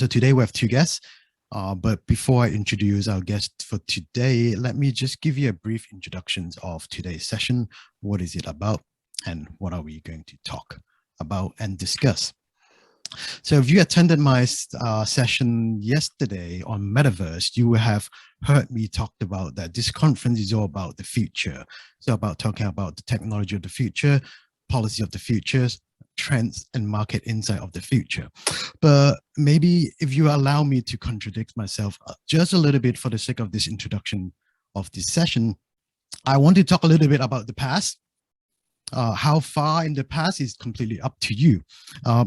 So today we have two guests, but before I introduce our guest for today, let me just give you a brief introduction of today's session. What is it about and what are we going to talk about and discuss? So if you attended my session yesterday on Metaverse, you will have heard me talk about that this conference is all about the future. So about talking about the technology of the future, policy of the future, trends and market insight of the future. But maybe if you allow me to contradict myself just a little bit for the sake of this introduction of this session, I want to talk a little bit about the past. How far in the past is completely up to you,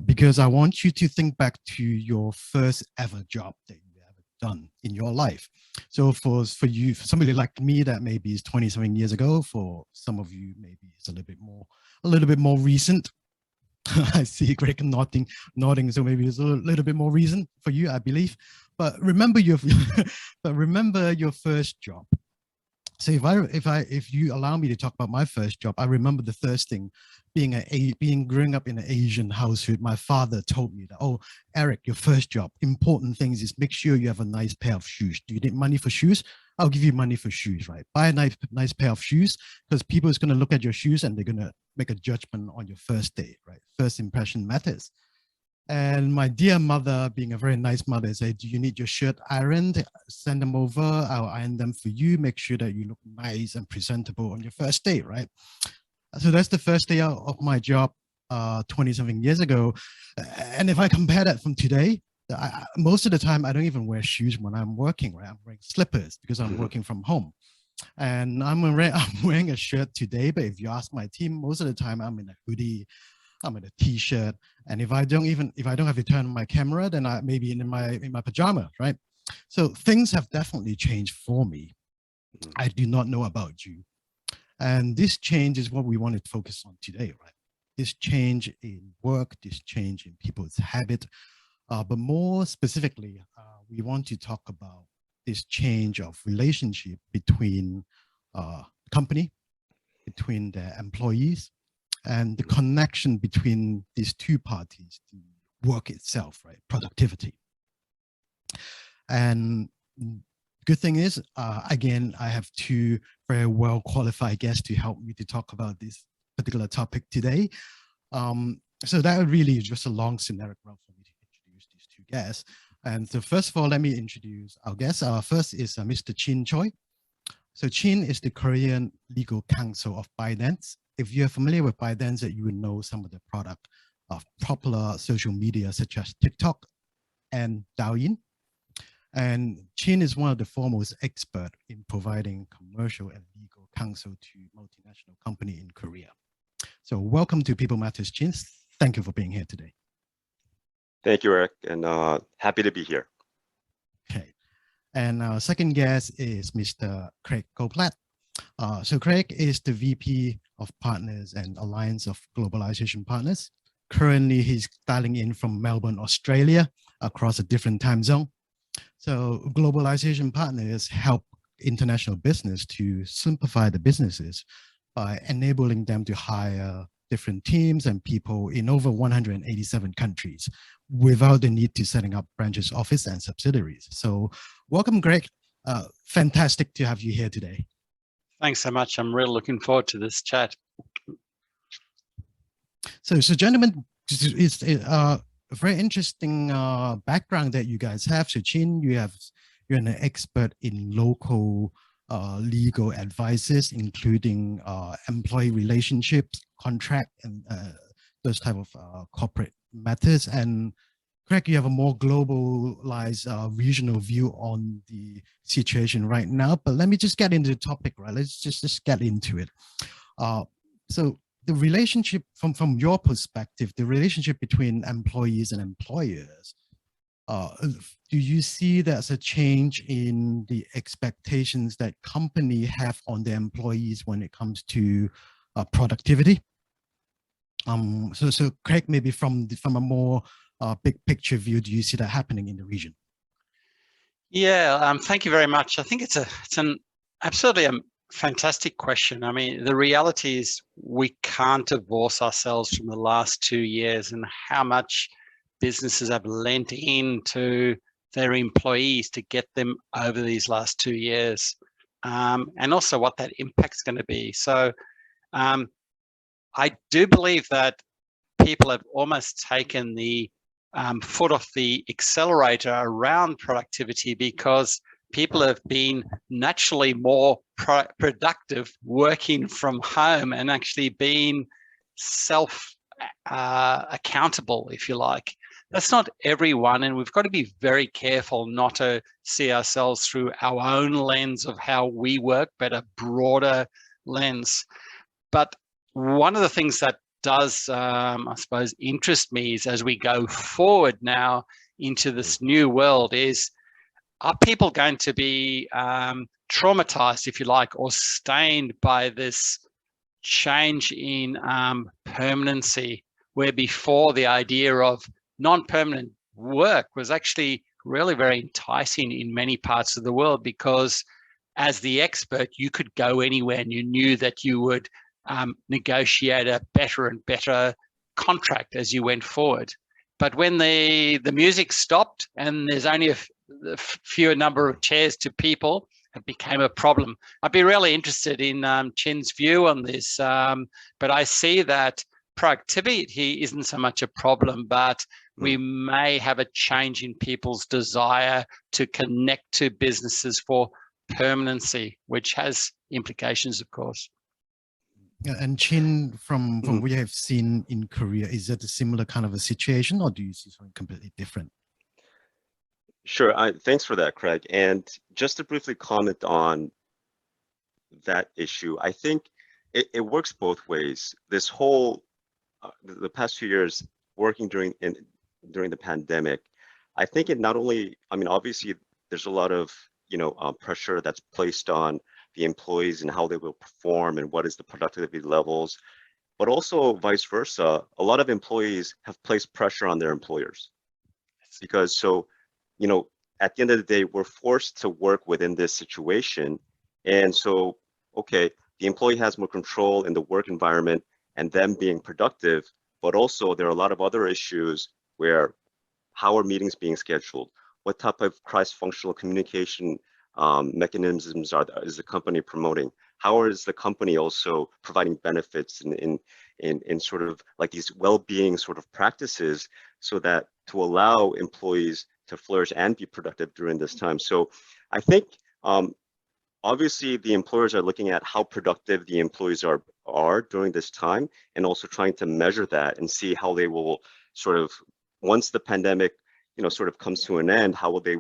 because I want you to think back to your first ever job that you ever done in your life. So for you, for somebody like me, that maybe is 20 something years ago. For some of you, maybe it's a little bit more recent. I see Greg nodding. So maybe it's a little bit more recent for you, I believe. But remember your first job. So if you allow me to talk about my first job, I remember the first thing being growing up in an Asian household. My father told me that, oh, Eric, your first job, important things is make sure you have a nice pair of shoes. Do you need money for shoes? I'll give you money for shoes, right? Buy a nice pair of shoes, because people is going to look at your shoes and they're going to make a judgment on your first day, right? First impression matters. And my dear mother, being a very nice mother, said, do you need your shirt ironed? Send them over. I'll iron them for you. Make sure that you look nice and presentable on your first day, right? So that's the first day out of my job 20 something years ago. And if I compare that from today, most of the time I don't even wear shoes when I'm working, right? I'm wearing slippers because I'm working from home. And I'm wearing a shirt today, but if you ask my team, most of the time I'm in a hoodie, I'm in a t-shirt, and if I don't have to turn on my camera, then I maybe in my pajama, right? So things have definitely changed for me. I do not know about you, and this change is what we want to focus on today, right? This change in work, this change in people's habit, but more specifically, we want to talk about this change of relationship between company, between their employees, and the connection between these two parties, the work itself, right? Productivity. And good thing is, again, I have two very well qualified guests to help me to talk about this particular topic today. So that really is just a long generic route for me to introduce these two guests. And so first of all, let me introduce our guests. First is Mr. Chin Choi. So Chin is the Korean legal counsel of ByteDance. If you're familiar with ByteDance, you would know some of the product of popular social media such as TikTok and Douyin. And Chin is one of the foremost experts in providing commercial and legal counsel to multinational companies in Korea. So welcome to People Matters, Chin. Thank you for being here today. Thank you, Eric, and happy to be here. Okay. And our second guest is Mr. Craig Goldblatt. So Craig is the VP of Partners and Alliance of Globalization Partners. Currently, he's dialing in from Melbourne, Australia, across a different time zone. So Globalization Partners help international business to simplify the businesses by enabling them to hire different teams and people in over 187 countries without the need to setting up branches, office, and subsidiaries. So welcome, Greg. Fantastic to have you here today. Thanks so much. I'm really looking forward to this chat. So gentlemen, it's a very interesting background that you guys have. So Chin, you're an expert in local legal advices, including employee relationships, contract, and those type of corporate matters. And Craig, you have a more globalized regional view on the situation right now, but let me just get into the topic, right? Let's just get into it. So the relationship from your perspective, the relationship between employees and employers, do you see there's a change in the expectations that companies have on their employees when it comes to productivity? So Craig, maybe from a more big picture view, do you see that happening in the region? Yeah, thank you very much. I think it's an absolutely fantastic question. I mean, the reality is we can't divorce ourselves from the last 2 years and how much businesses have lent into their employees to get them over these last 2 years, and also what that impact's going to be. So I do believe that people have almost taken the foot off the accelerator around productivity, because people have been naturally more productive working from home and actually being self accountable, if you like. That's not everyone, and we've got to be very careful not to see ourselves through our own lens of how we work, but a broader lens. But one of the things that does, I suppose, interest me is, as we go forward now into this new world, is, are people going to be traumatized, if you like, or stained by this change in permanency, where before the idea of non-permanent work was actually really very enticing in many parts of the world, because as the expert, you could go anywhere and you knew that you would negotiate a better and better contract as you went forward. But when the music stopped and there's only a fewer number of chairs to people, it became a problem. I'd be really interested in Chin's view on this, but I see that productivity isn't so much a problem, but we may have a change in people's desire to connect to businesses for permanency, which has implications, of course. Yeah, and Chin, from what we have seen in Korea, is that a similar kind of a situation, or do you see something completely different? Sure. Thanks for that, Craig. And just to briefly comment on that issue, I think it works both ways. This whole, the past few years working during the pandemic, I think it not only, I mean, obviously there's a lot of, pressure that's placed on the employees and how they will perform and what is the productivity levels, but also vice versa. A lot of employees have placed pressure on their employers, because at the end of the day, we're forced to work within this situation. And so, okay, the employee has more control in the work environment and them being productive, but also there are a lot of other issues where, how are meetings being scheduled? What type of cross-functional communication mechanisms is the company promoting? How is the company also providing benefits in sort of like these well-being sort of practices, so that to allow employees to flourish and be productive during this time? So I think obviously the employers are looking at how productive the employees are during this time, and also trying to measure that and see how they will sort of, once the pandemic sort of comes to an end, how will they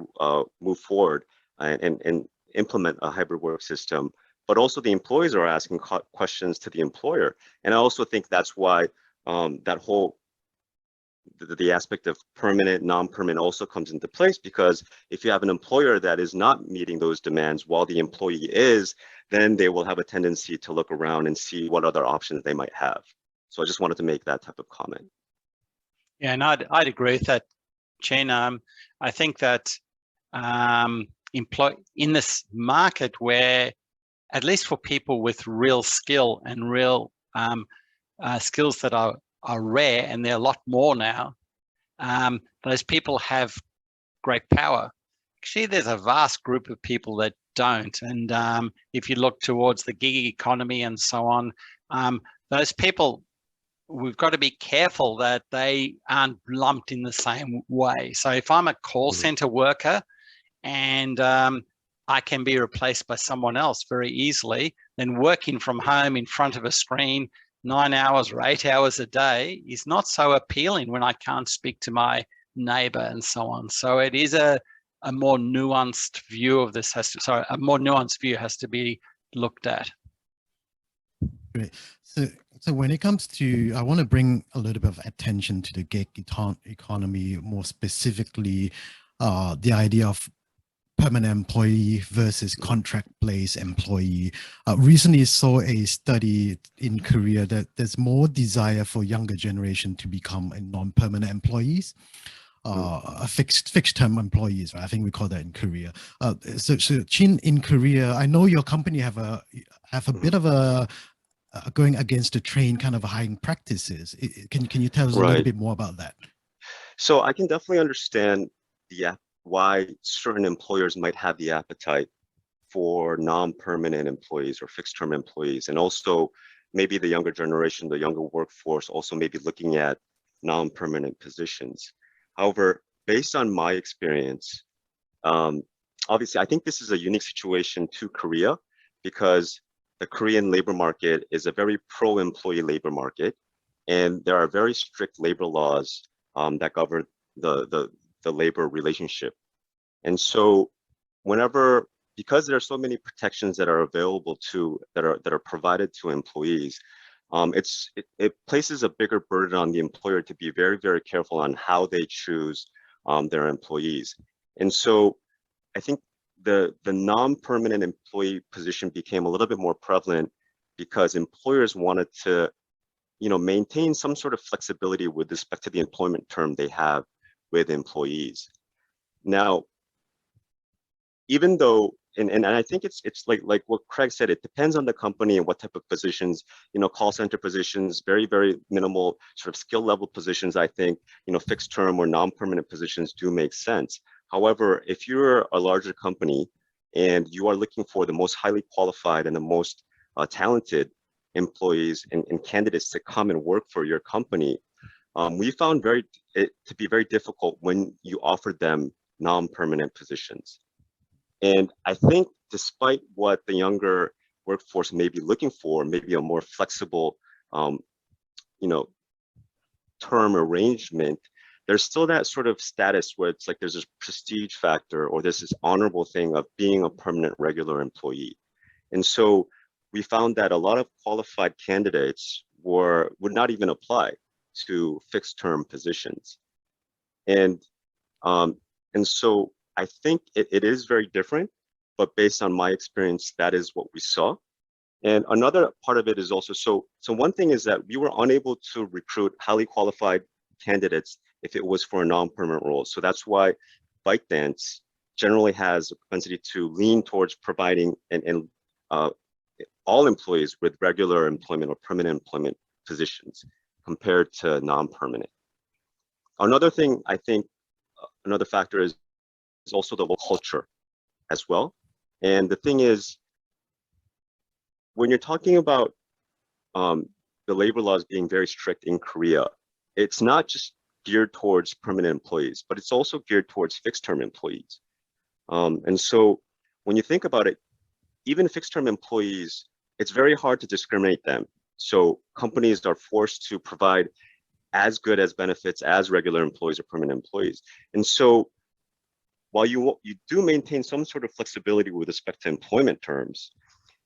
move forward and implement a hybrid work system. But also the employees are asking questions to the employer. And I also think that's why that whole, the aspect of permanent, non-permanent also comes into place, because if you have an employer that is not meeting those demands while the employee is, then they will have a tendency to look around and see what other options they might have. So I just wanted to make that type of comment. Yeah, and I'd agree with that, Chen. I think that in this market where, at least for people with real skill and real skills that are rare, and there are a lot more now, those people have great power. Actually, there's a vast group of people that don't. And if you look towards the gig economy and so on, those people, we've got to be careful that they aren't lumped in the same way. So if I'm a call center worker and I can be replaced by someone else very easily, then working from home in front of a screen 9 hours or 8 hours a day is not so appealing when I can't speak to my neighbor and so on. So it is a more nuanced view of this a more nuanced view has to be looked at. Great. So when it comes to, I want to bring a little bit of attention to the gig economy, more specifically, the idea of permanent employee versus contract-based employee. Recently saw a study in Korea that there's more desire for younger generation to become a non-permanent employees, fixed-term employees, right? I think we call that in Korea. So Chin, in Korea, I know your company have a bit of a going against the trend kind of hiring practices. Can you tell us a little bit more about that? So I can definitely understand why certain employers might have the appetite for non-permanent employees or fixed-term employees, and also maybe the younger generation, the younger workforce, also maybe looking at non-permanent positions. However, based on my experience, obviously, I think this is a unique situation to Korea because the Korean labor market is a very pro-employee labor market, and there are very strict labor laws that govern the labor relationship. And so, because there are so many protections that are available that are provided to employees, it places a bigger burden on the employer to be very, very careful on how they choose their employees. And so I think the non-permanent employee position became a little bit more prevalent because employers wanted to, maintain some sort of flexibility with respect to the employment term they have with employees. Now, even though, and I think it's like what Craig said, it depends on the company and what type of positions, call center positions, very, very minimal sort of skill level positions, I think, fixed term or non-permanent positions do make sense. However, if you're a larger company and you are looking for the most highly qualified and the most talented employees and candidates to come and work for your company, we found it to be very difficult when you offered them non-permanent positions. And I think despite what the younger workforce may be looking for, maybe a more flexible, term arrangement, there's still that sort of status where it's like there's this prestige factor or there's this honorable thing of being a permanent regular employee. And so we found that a lot of qualified candidates would not even apply to fixed term positions. And so I think it is very different, but based on my experience, that is what we saw. And another part of it is also, so one thing is that we were unable to recruit highly qualified candidates if it was for a non-permanent role. So that's why ByteDance generally has a propensity to lean towards providing all employees with regular employment or permanent employment positions compared to non-permanent. Another thing, I think, another factor is also the local culture as well. And the thing is, when you're talking about the labor laws being very strict in Korea, it's not just geared towards permanent employees, but it's also geared towards fixed-term employees. And so when you think about it, even fixed-term employees, it's very hard to discriminate them. So companies are forced to provide as good as benefits as regular employees or permanent employees. And so while you do maintain some sort of flexibility with respect to employment terms,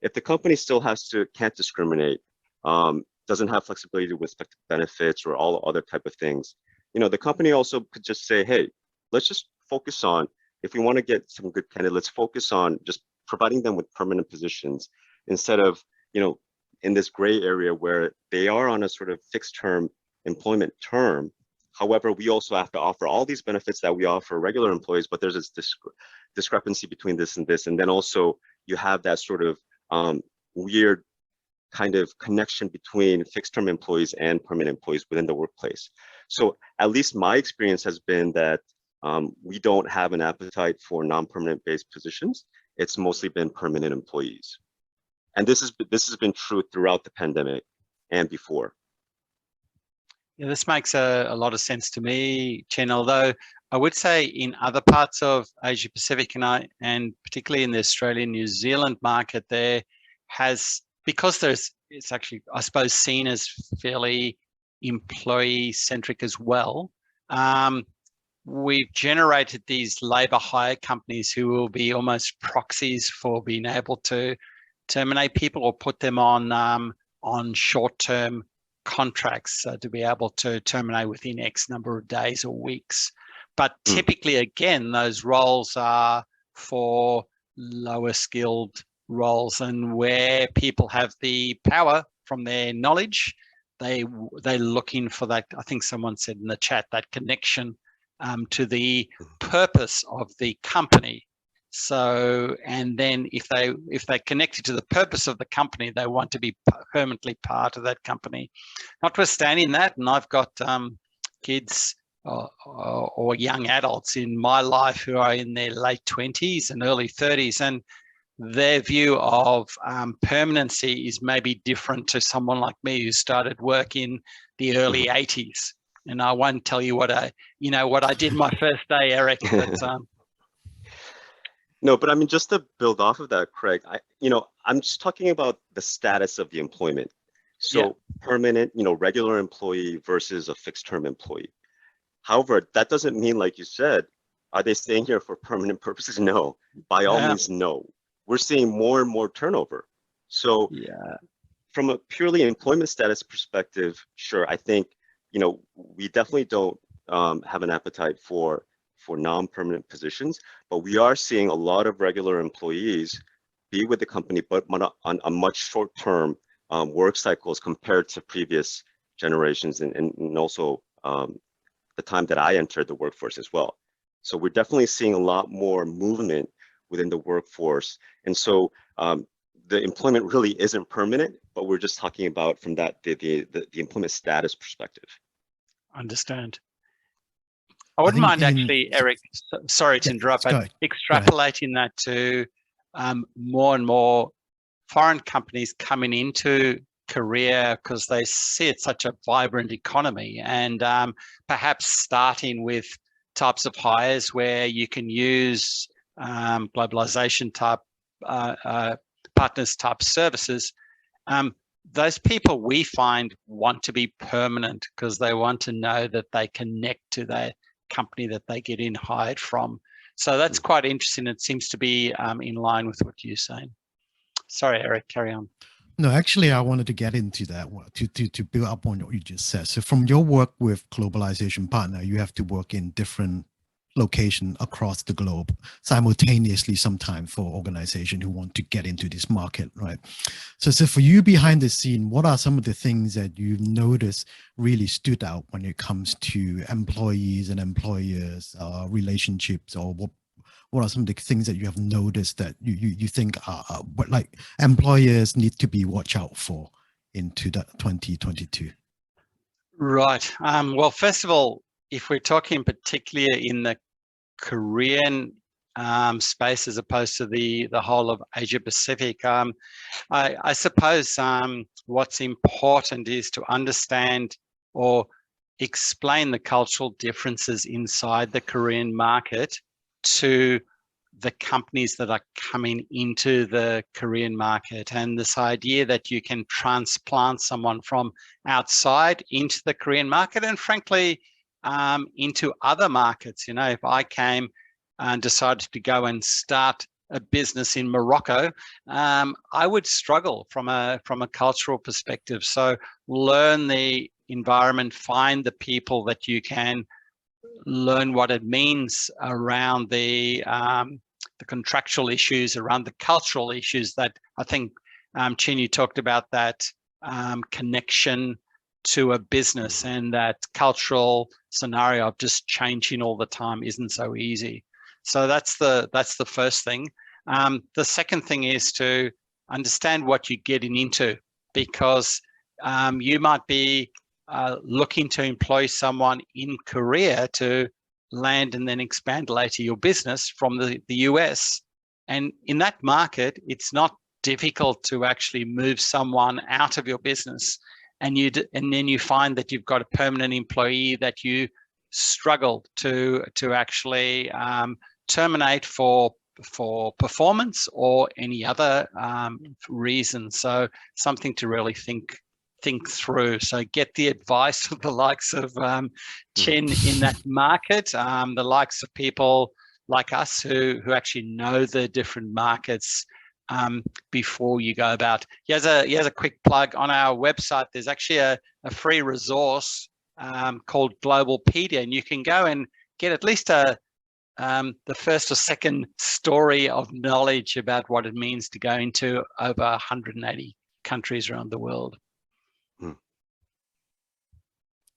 if the company still can't discriminate, doesn't have flexibility with respect to benefits or all other type of things, the company also could just say, hey, let's just focus on, if we want to get some good candidates, let's focus on just providing them with permanent positions instead of, in this gray area where they are on a sort of fixed term employment term. However, we also have to offer all these benefits that we offer regular employees, but there's this discrepancy between this and this. And then also you have that sort of weird kind of connection between fixed term employees and permanent employees within the workplace. So at least my experience has been that we don't have an appetite for non-permanent based positions. It's mostly been permanent employees. And this has been true throughout the pandemic and before. Yeah, this makes a lot of sense to me, Chen, although I would say in other parts of Asia Pacific and particularly in the Australian, New Zealand market, because it's actually, I suppose, seen as fairly employee centric as well. We've generated these labor hire companies who will be almost proxies for being able to terminate people or put them on short-term contracts to be able to terminate within X number of days or weeks. But typically, again, those roles are for lower skilled roles, and where people have the power from their knowledge, they're looking for that. I think someone said in the chat, that connection to the purpose of the company. So, and then if they're connected to the purpose of the company, they want to be permanently part of that company. Notwithstanding that, and I've got kids or young adults in my life who are in their late 20s and early 30s, and their view of permanency is maybe different to someone like me who started work in the early 80s. And I won't tell you what I did my first day, Eric. But no, but I mean, just to build off of that, Craig, I'm just talking about the status of the employment. So permanent, regular employee versus a fixed term employee. However, that doesn't mean, like you said, are they staying here for permanent purposes? No, by all means, no. We're seeing more and more turnover. So from a purely employment status perspective, sure, I think, we definitely don't have an appetite for non-permanent positions, but we are seeing a lot of regular employees be with the company, but on a much short-term work cycles compared to previous generations and also the time that I entered the workforce as well. So we're definitely seeing a lot more movement within the workforce. And so the employment really isn't permanent, but we're just talking about from that the employment status perspective. Understand. I wouldn't mind actually, Eric, sorry to interrupt, but extrapolating that to more and more foreign companies coming into Korea because they see it's such a vibrant economy, and perhaps starting with types of hires where you can use globalization type partners type services. Those people we find want to be permanent because they want to know that they connect to their company that they get in hired from. So that's quite interesting. It seems to be in line with what you're saying. Sorry, Eric, carry on. No, actually, I wanted to get into that to build up on what you just said. So from your work with globalization partner, you have to work in different locations across the globe simultaneously sometimes for organizations who want to get into this market, right? So for you behind the scene, what are some of the things that you've noticed really stood out when it comes to employees and employers relationships, or what are some of the things that you have noticed that you think are like employers need to be watch out for into the 2022? Right. Well, first of all, if we're talking particularly in the Korean space as opposed to the whole of Asia Pacific, I suppose what's important is to understand or explain the cultural differences inside the Korean market to the companies that are coming into the Korean market. And this idea that you can transplant someone from outside into the Korean market and frankly, into other markets. If I came and decided to go and start a business in Morocco, I would struggle from a cultural perspective. So learn the environment, find the people that you can learn what it means around the contractual issues, around the cultural issues that I think, Chin, you talked about that connection to a business, and that cultural scenario of just changing all the time isn't so easy. So that's the first thing. The second thing is to understand what you're getting into, because you might be looking to employ someone in Korea to land and then expand later your business from the US. And in that market, it's not difficult to actually move someone out of your business. And then you find that you've got a permanent employee that you struggled to actually terminate for performance or any other reason. So something to really think through. So get the advice of the likes of Chen in that market, the likes of people like us who actually know the different markets before you go about. Here's a quick plug. On our website, there's actually a free resource called Globalpedia, and you can go and get at least the first or second story of knowledge about what it means to go into over 180 countries around the world.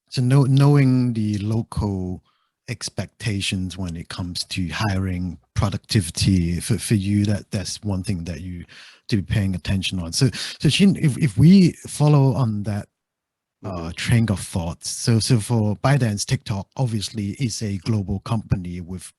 So knowing the local expectations when it comes to hiring, productivity, for you, that's one thing that you to be paying attention on. So Shin, if we follow on that train of thoughts. So for ByteDance, TikTok obviously is a global company with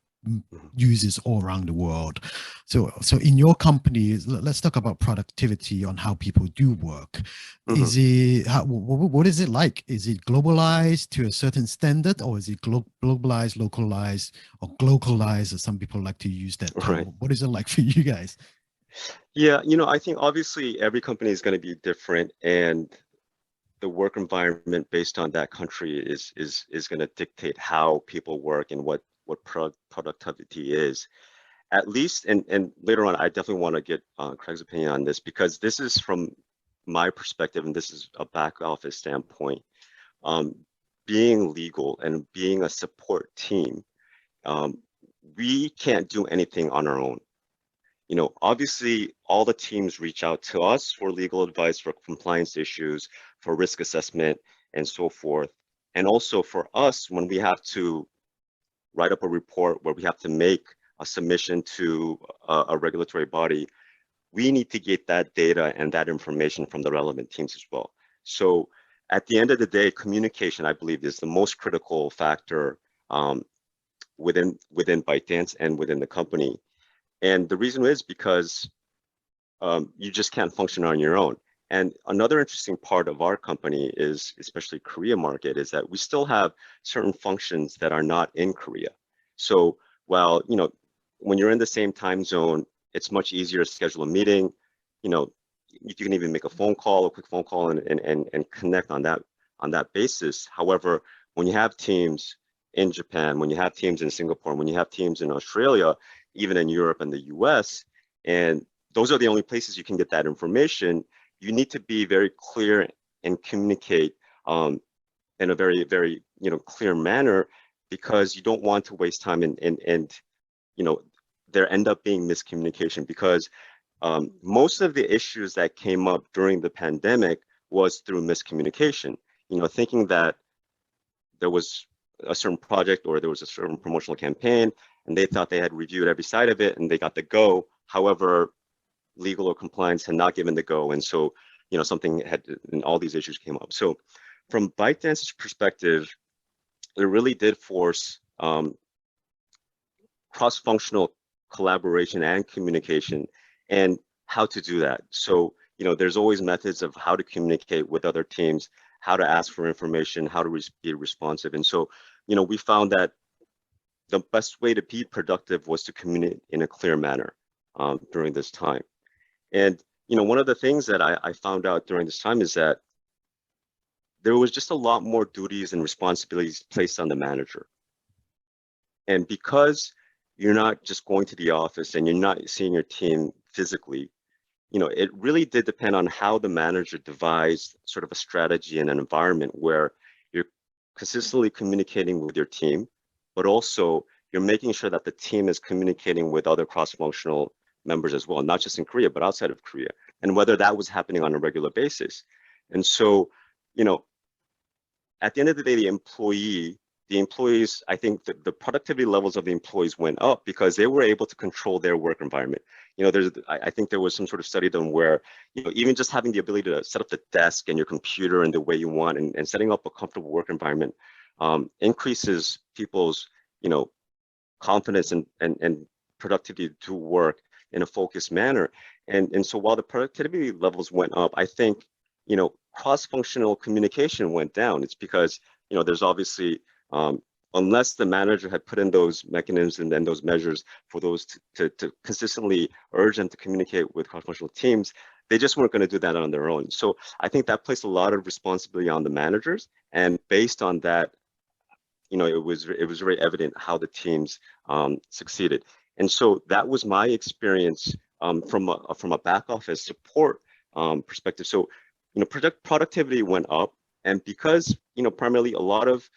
users all around the world. So in your company, let's talk about productivity on how people do work. Is it what is it like? Is it globalized to a certain standard, or is it globalized, localized, or glocalized, as some people like to use that term? Right. What is it like for you guys? Yeah, I think obviously every company is going to be different, and the work environment based on that country is going to dictate how people work and what productivity is. At least, and later on, I definitely want to get Craig's opinion on this, because this is from my perspective, and this is a back office standpoint. Being legal and being a support team, we can't do anything on our own. Obviously, all the teams reach out to us for legal advice, for compliance issues, for risk assessment, and so forth. And also for us, when we have to write up a report where we have to make a submission to a regulatory body, we need to get that data and that information from the relevant teams as well. So at the end of the day, communication, I believe, is the most critical factor within ByteDance and within the company. And the reason is because you just can't function on your own. And another interesting part of our company is, especially Korea market, is that we still have certain functions that are not in Korea. So while, when you're in the same time zone, it's much easier to schedule a meeting. You can even make a phone call, a quick phone call, and connect on that basis. However, when you have teams in Japan, when you have teams in Singapore, when you have teams in Australia, even in Europe and the US, and those are the only places you can get that information, you need to be very clear and communicate in a very, very, clear manner, because you don't want to waste time and there end up being miscommunication, because most of the issues that came up during the pandemic was through miscommunication, thinking that there was a certain project or there was a certain promotional campaign and they thought they had reviewed every side of it and they got the go. However, legal or compliance had not given the go. And so, something had, and all these issues came up. So from ByteDance's perspective, it really did force cross-functional collaboration and communication and how to do that. So, there's always methods of how to communicate with other teams, how to ask for information, how to be responsive. And so, we found that the best way to be productive was to communicate in a clear manner during this time. And, one of the things that I found out during this time is that there was just a lot more duties and responsibilities placed on the manager. And because you're not just going to the office and you're not seeing your team physically, it really did depend on how the manager devised sort of a strategy and an environment where you're consistently communicating with your team, but also you're making sure that the team is communicating with other cross-functional members as well, not just in Korea, but outside of Korea, and whether that was happening on a regular basis. And so, at the end of the day, the employees, I think the productivity levels of the employees went up because they were able to control their work environment. I think there was some sort of study done where, even just having the ability to set up the desk and your computer in the way you want and setting up a comfortable work environment increases people's, confidence and productivity to work in a focused manner. And so while the productivity levels went up, I think, cross-functional communication went down. It's because, there's obviously, unless the manager had put in those mechanisms and those measures for those to consistently urge them to communicate with cross-functional teams, they just weren't going to do that on their own. So I think that placed a lot of responsibility on the managers. And based on that, it was very evident how the teams succeeded. And so that was my experience from a back office support perspective. So, productivity went up, and because, primarily a lot of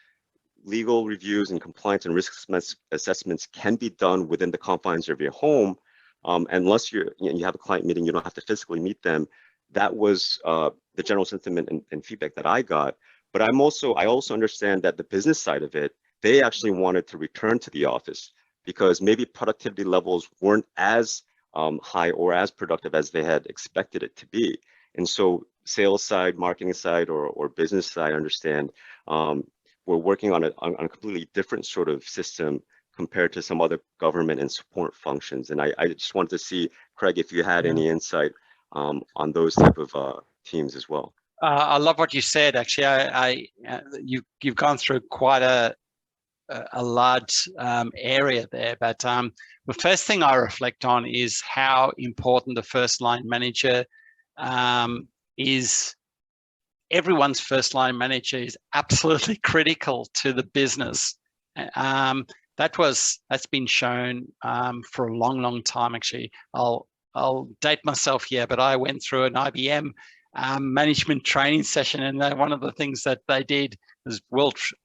legal reviews and compliance and risk assessments can be done within the confines of your home, unless you have a client meeting, you don't have to physically meet them. That was the general sentiment and feedback that I got. But I also understand that the business side of it, they actually wanted to return to the office because maybe productivity levels weren't as high or as productive as they had expected it to be. And so, sales side, marketing side, or business side understand, we're working on a completely different sort of system compared to some other government and support functions. And I just wanted to see, Craig, if you had any insight on those type of teams as well. I love what you said. Actually, you've gone through quite a large area there. But the first thing I reflect on is how important the first line manager is. Everyone's first line manager is absolutely critical to the business. That's been shown for a long time. Actually, I'll date myself here, but I went through an IBM management training session, and one of the things that they did was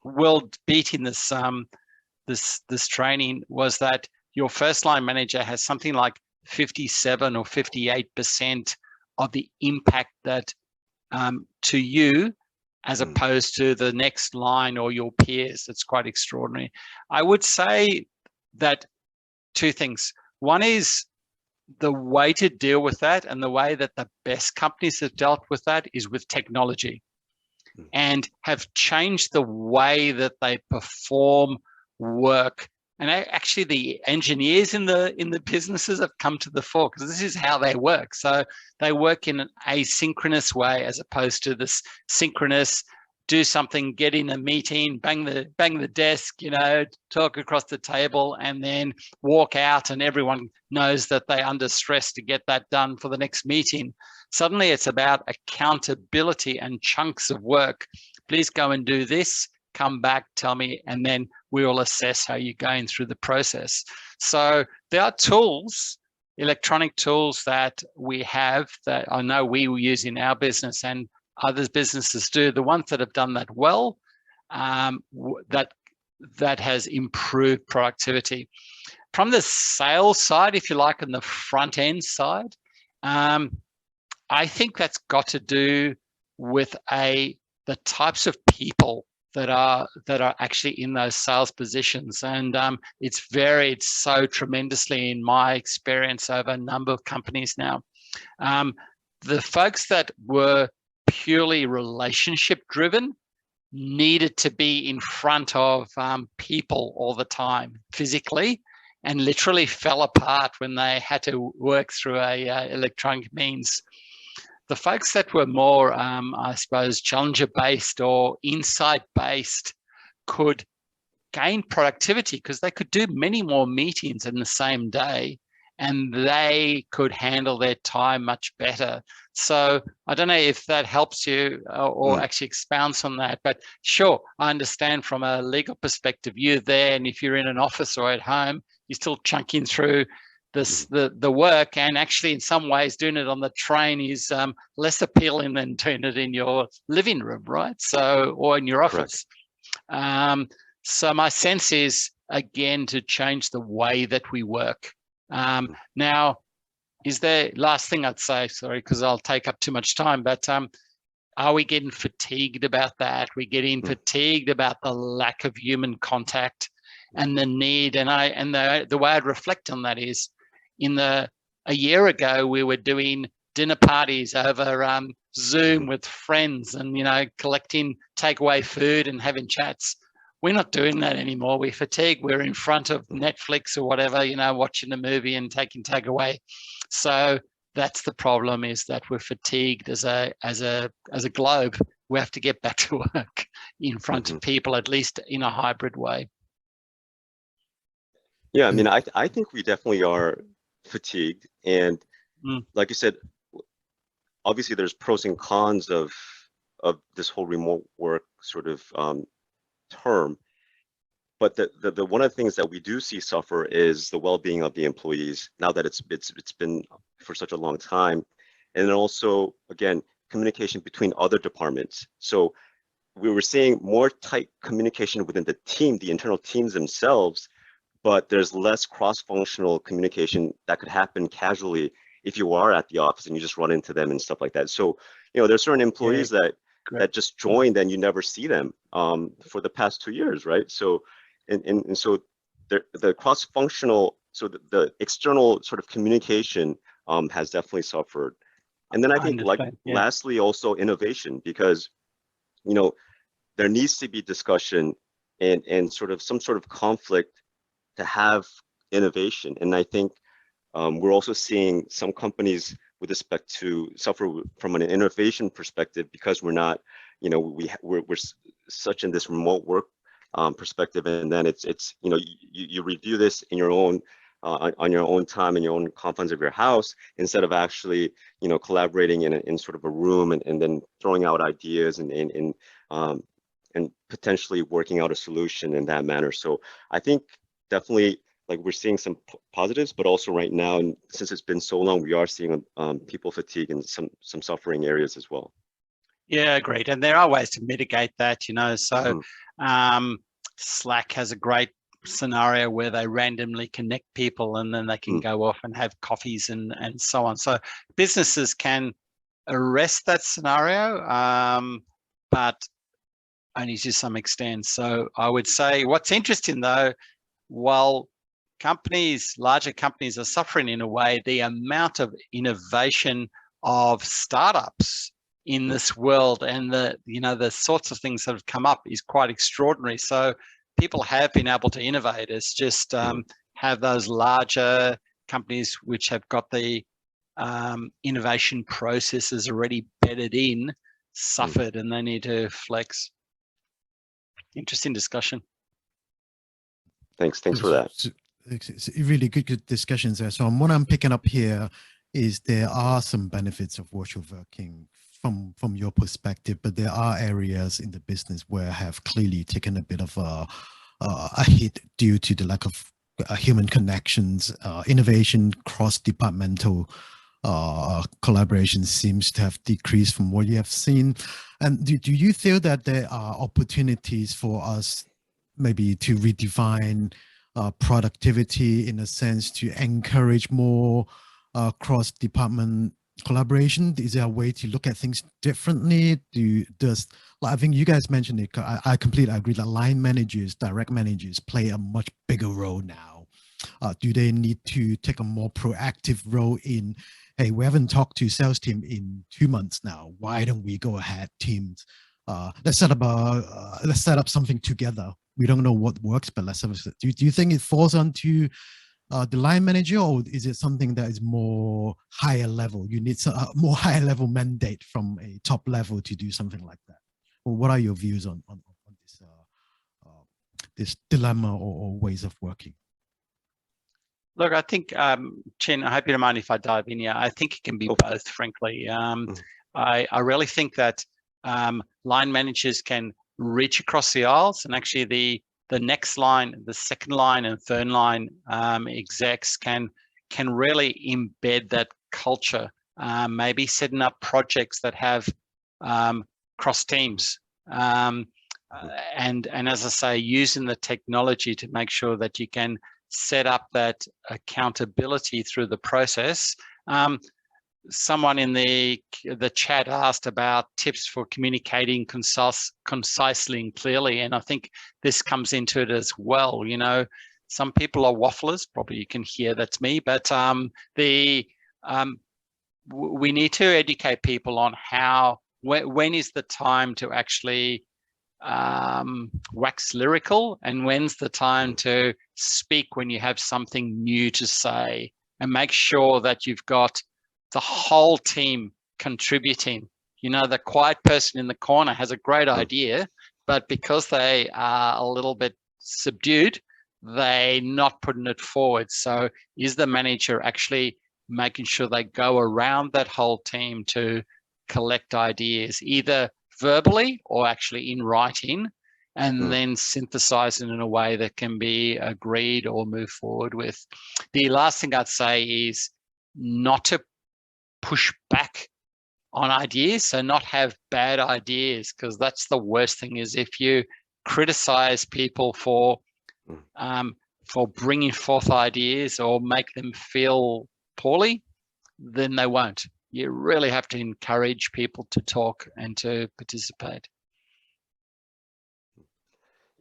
world beating this this training was that your first line manager has something like 57 or 58% of the impact that to you as opposed to the next line or your peers. It's quite extraordinary. I would say that two things. One is the way to deal with that, and the way that the best companies have dealt with that is with technology, and have changed the way that they perform work. And actually the engineers in the businesses have come to the fore, because this is how they work. So they work in an asynchronous way as opposed to this synchronous, do something, get in a meeting, bang the desk, talk across the table, and then walk out, and everyone knows that they're under stress to get that done for the next meeting. Suddenly it's about accountability and chunks of work. Please go and do this, come back, tell me, and then we will assess how you're going through the process. So there are tools, electronic tools that we have that I know we will use in our business, and other businesses do. The ones that have done that well, that has improved productivity. From the sales side, if you like, on the front end side, I think that's got to do with the types of people that are actually in those sales positions, and it's varied so tremendously in my experience over a number of companies now. The folks that were purely relationship driven needed to be in front of people all the time physically, and literally fell apart when they had to work through a electronic means. The folks that were more, I suppose, challenger-based or insight-based could gain productivity because they could do many more meetings in the same day, and they could handle their time much better. So I don't know if that helps you or actually expounds on that, but sure, I understand from a legal perspective, you're there, and if you're in an office or at home, you're still chunking through the work, and actually in some ways doing it on the train is less appealing than doing it in your living room, right? So, or in your office. So my sense is, again, to change the way that we work. Now, is there, last thing I'd say, sorry, because I'll take up too much time, but are we getting fatigued about that? We're getting fatigued about the lack of human contact and the need, and the way I'd reflect on that is, a year ago, we were doing dinner parties over Zoom with friends, and collecting takeaway food and having chats. We're not doing that anymore. We're fatigued. We're in front of Netflix or whatever, watching a movie and taking takeaway. So that's the problem, is that we're fatigued as a globe. We have to get back to work in front of people, at least in a hybrid way. Yeah, I mean, I think we definitely are fatigued, and like you said, obviously there's pros and cons of this whole remote work sort of term, but the one of the things that we do see suffer is the well-being of the employees, now that it's been for such a long time. And then also, again, communication between other departments. So we were seeing more tight communication within the team, the internal teams themselves, but there's less cross-functional communication that could happen casually if you are at the office and you just run into them and stuff like that. So, there's certain employees that just joined and you never see them for the past 2 years, right? So, and so the cross-functional, so the external sort of communication has definitely suffered. And then I I think, like, understand. Yeah. lastly, also innovation, because, you know, there needs to be discussion and sort of some sort of conflict to have innovation. And I think we're also seeing some companies with respect to suffer from an innovation perspective because we're not, you know, we're such in this remote work perspective, and then it's you know, you review this in your own on your own time in your own confines of your house, instead of actually, you know, collaborating in sort of a room and then throwing out ideas and potentially working out a solution in that manner. So I think definitely, like, we're seeing some positives, but also right now, and since it's been so long, we are seeing people fatigue in some suffering areas as well. Yeah, agreed. And there are ways to mitigate that, you know. So Slack has a great scenario where they randomly connect people and then they can go off and have coffees and so on. So businesses can arrest that scenario, but only to some extent. So I would say what's interesting though, while companies, larger companies are suffering in a way, the amount of innovation of startups in this world and the, you know, the sorts of things that have come up is quite extraordinary. So people have been able to innovate. It's just have those larger companies which have got the innovation processes already bedded in suffered, and they need to flex. Interesting discussion. Thanks for that. It's really good discussions there. So what I'm picking up here is there are some benefits of virtual working from your perspective, but there are areas in the business where have clearly taken a bit of a hit due to the lack of human connections. Innovation, cross-departmental collaboration seems to have decreased from what you have seen. And do you feel that there are opportunities for us maybe to redefine productivity in a sense to encourage more cross-department collaboration? Is there a way to look at things differently? I think you guys mentioned it. I completely agree that line managers, direct managers play a much bigger role now. Do they need to take a more proactive role in, hey, we haven't talked to sales team in 2 months now. Why don't we go ahead, teams? Let's set up something together. We don't know what works, but let's have it. Do you think it falls onto the line manager, or is it something that is more higher level? You need a more higher level mandate from a top level to do something like that. Well, what are your views on this this dilemma or ways of working? Look, I think, Chen, I hope you don't mind if I dive in here. I think it can be both, frankly. I really think that line managers can reach across the aisles, and actually the next line, the second line and third line execs can really embed that culture, maybe setting up projects that have cross teams. And as I say, using the technology to make sure that you can set up that accountability through the process. Someone in the chat asked about tips for communicating concisely and clearly, and I think this comes into it as well. You know, some people are wafflers. Probably you can hear that's me, but we need to educate people on how when is the time to actually wax lyrical, and when's the time to speak when you have something new to say, and make sure that you've got the whole team contributing. You know, the quiet person in the corner has a great idea, but because they are a little bit subdued, they're not putting it forward. So is the manager actually making sure they go around that whole team to collect ideas, either verbally or actually in writing, and then synthesize it in a way that can be agreed or moved forward with. The last thing I'd say is not to push back on ideas, so not have bad ideas, because that's the worst thing. Is if you criticize people for bringing forth ideas or make them feel poorly, then they won't. You really have to encourage people to talk and to participate.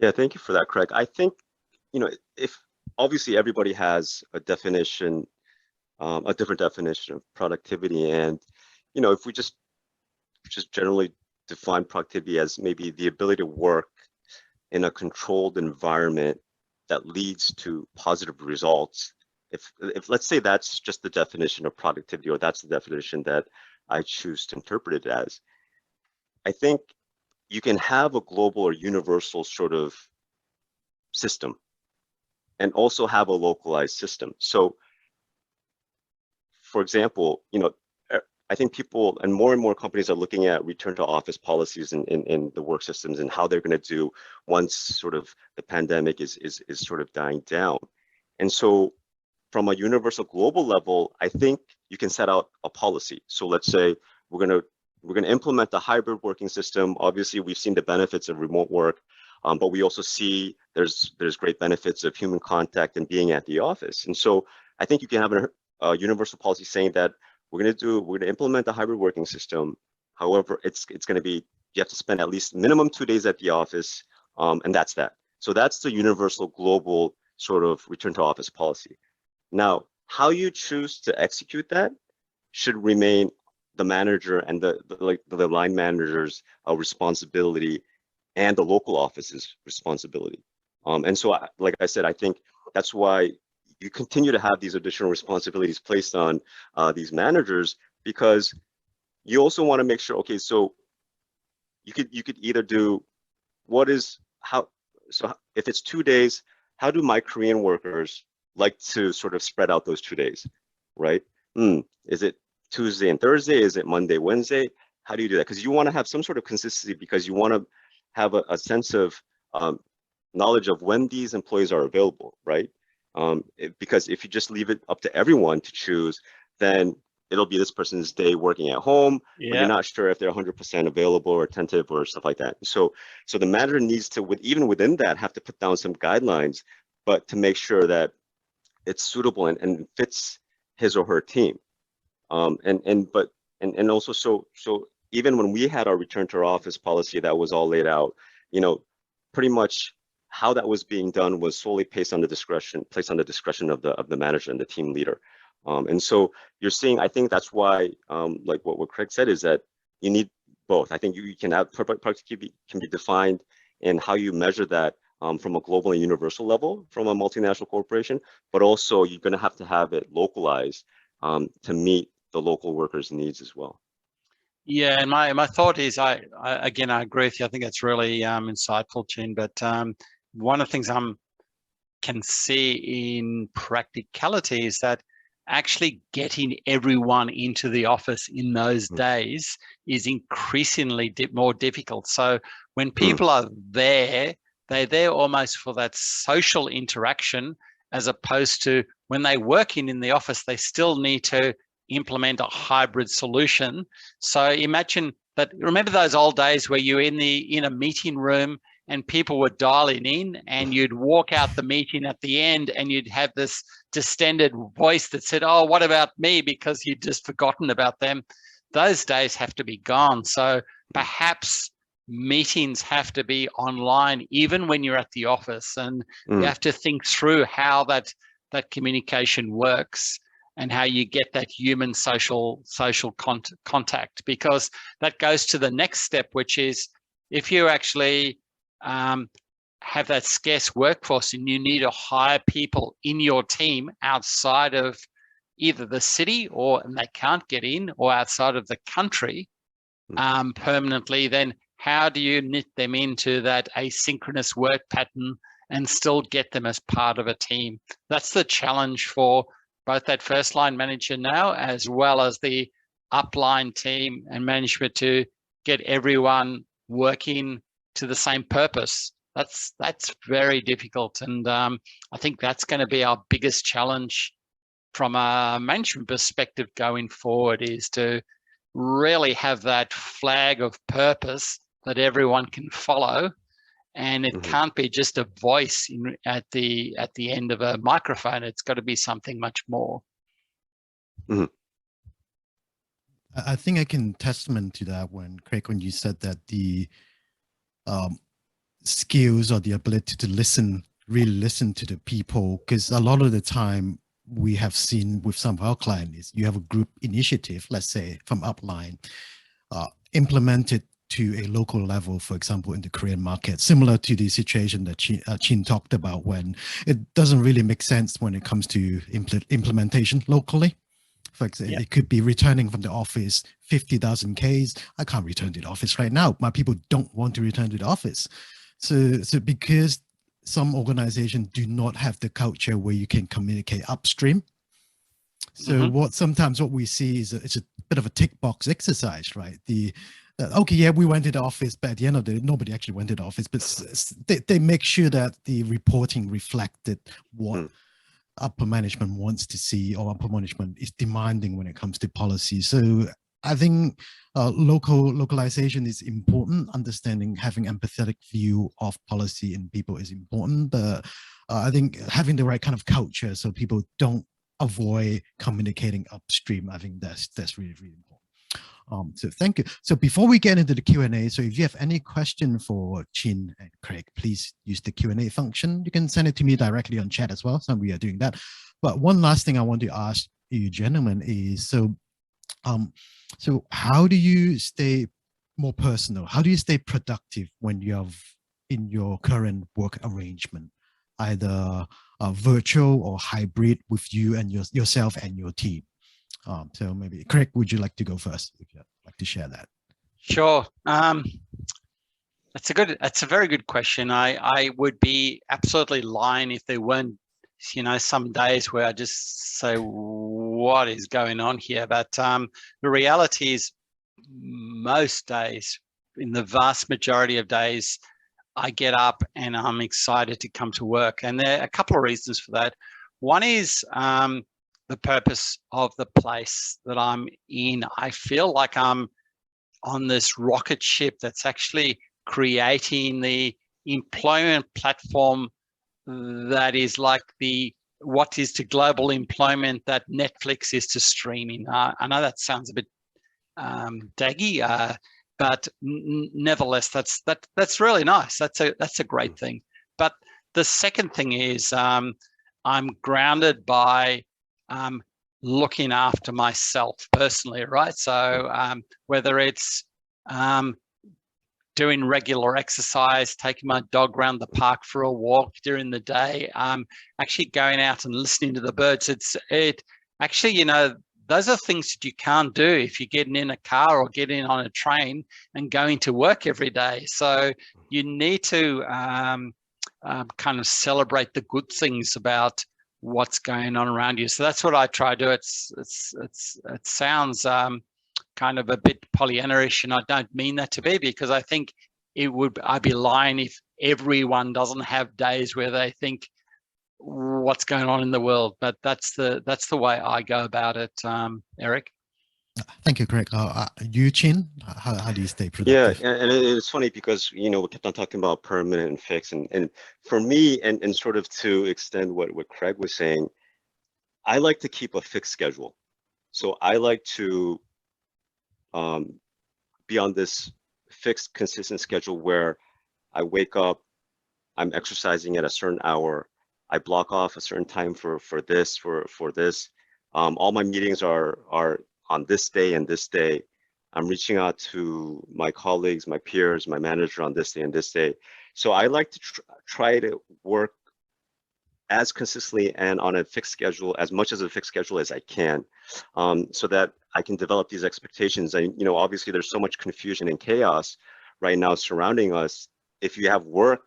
Yeah, thank you for that, Craig. I think, you know, if obviously everybody has a definition, a different definition of productivity, and if we just generally define productivity as maybe the ability to work in a controlled environment that leads to positive results. If let's say that's just the definition of productivity, or that's the definition that I choose to interpret it as, I think you can have a global or universal sort of system and also have a localized system. So, for example, I think people and more companies are looking at return to office policies in the work systems and how they're going to do once sort of the pandemic is sort of dying down. And so from a universal global level, I think you can set out a policy. So let's say we're going to implement the hybrid working system. Obviously, we've seen the benefits of remote work, but we also see there's great benefits of human contact and being at the office. And so I think you can have a universal policy saying that we're going to implement the hybrid working system. However, it's going to be, you have to spend at least minimum 2 days at the office, and that's that. So that's the universal global sort of return to office policy. Now, how you choose to execute that should remain the manager and the line manager's responsibility and the local office's responsibility. And so, like I said, I think that's why you continue to have these additional responsibilities placed on these managers, because you also want to make sure, okay, so you could either do so if it's 2 days, how do my Korean workers like to sort of spread out those 2 days, right? Is it Tuesday and Thursday? Is it Monday, Wednesday? How do you do that? Because you want to have some sort of consistency, because you want to have a sense of knowledge of when these employees are available, right? Because if you just leave it up to everyone to choose, then it'll be this person's day working at home, but you're not sure if they're 100% available or attentive or stuff like that. So the manager needs to, even within that, have to put down some guidelines, but to make sure that it's suitable and fits his or her team. And also, so even when we had our return to our office policy that was all laid out, pretty much how that was being done was solely placed on the discretion of the manager and the team leader. And so you're seeing, I think that's why, like what Craig said, is that you need both. I think you can have productivity can be defined in how you measure that from a global and universal level from a multinational corporation, but also you're going to have it localized to meet the local workers' needs as well. Yeah, and my thought is, I again, I agree with you. I think that's really insightful, Chin. But one of the things I can see in practicality is that actually getting everyone into the office in those days is increasingly more difficult. So when people are there, they're there almost for that social interaction, as opposed to when they work in the office, they still need to implement a hybrid solution. So imagine that, remember those old days where you're in a meeting room and people were dialing in, and you'd walk out the meeting at the end and you'd have this distended voice that said, oh, what about me? Because you'd just forgotten about them. Those days have to be gone. So perhaps meetings have to be online even when you're at the office, and you have to think through how that communication works and how you get that human social contact, because that goes to the next step, which is if you actually have that scarce workforce and you need to hire people in your team outside of either the city and they can't get in, or outside of the country permanently, then how do you knit them into that asynchronous work pattern and still get them as part of a team? That's the challenge for both that first line manager now, as well as the upline team and management, to get everyone working to the same purpose. That's very difficult. And I think that's going to be our biggest challenge from a management perspective going forward, is to really have that flag of purpose that everyone can follow. And it can't be just a voice at the end of a microphone. It's got to be something much more. I think I can testament to that when you said that the skills or the ability to really listen to the people, because a lot of the time we have seen with some of our clients is you have a group initiative, let's say from upline, implemented to a local level, for example, in the Korean market, similar to the situation that Chin talked about, when it doesn't really make sense when it comes to implementation locally. For example, it could be returning from the office 50,000 Ks. I can't return to the office right now. My people don't want to return to the office. So because some organizations do not have the culture where you can communicate upstream. So sometimes what we see is it's a bit of a tick box exercise, right? Okay, yeah, we went to the office, but at the end of the day, nobody actually went to the office, but they make sure that the reporting reflected what upper management wants to see, or upper management is demanding when it comes to policy. So I think localization is important. Understanding, having empathetic view of policy in people is important. But I think having the right kind of culture so people don't avoid communicating upstream, I think that's really, really important. So thank you. So before we get into the Q&A, so if you have any question for Chin and Craig, please use the Q&A function. You can send it to me directly on chat as well. So we are doing that. But one last thing I want to ask you gentlemen is, so how do you stay more personal? How do you stay productive when you're in your current work arrangement, either virtual or hybrid, with you and yourself and your team? So maybe Craig, would you like to go first if you'd like to share that? Sure. That's a very good question. I would be absolutely lying if there weren't, some days where I just say, what is going on here? But the reality is, most days, in the vast majority of days, I get up and I'm excited to come to work. And there are a couple of reasons for that. One is the purpose of the place that I'm in. I feel like I'm on this rocket ship that's actually creating the employment platform that is like what is to global employment that Netflix is to streaming. I know that sounds a bit daggy, but nevertheless, that's really nice. That's a great thing. But the second thing is I'm grounded by looking after myself personally, right? So whether it's doing regular exercise, taking my dog around the park for a walk during the day, actually going out and listening to the birds. It actually, those are things that you can't do if you're getting in a car or getting on a train and going to work every day. So you need to kind of celebrate the good things about what's going on around you. So that's what I try to do. It sounds kind of a bit Pollyanna-ish, and I don't mean that to be, because I think I'd be lying if everyone doesn't have days where they think what's going on in the world. But that's the way I go about it, Eric. Thank you, Craig. You, Chin, how do you stay productive? Yeah, and it's funny because, we kept on talking about permanent and fixed. And for me, and sort of to extend what Craig was saying, I like to keep a fixed schedule. So I like to be on this fixed, consistent schedule where I wake up, I'm exercising at a certain hour, I block off a certain time for this. All my meetings are on this day and this day. I'm reaching out to my colleagues, my peers, my manager on this day and this day. So I like to try to work as consistently and on a fixed schedule, as much as a fixed schedule as I can, so that I can develop these expectations. And, obviously there's so much confusion and chaos right now surrounding us. If you have work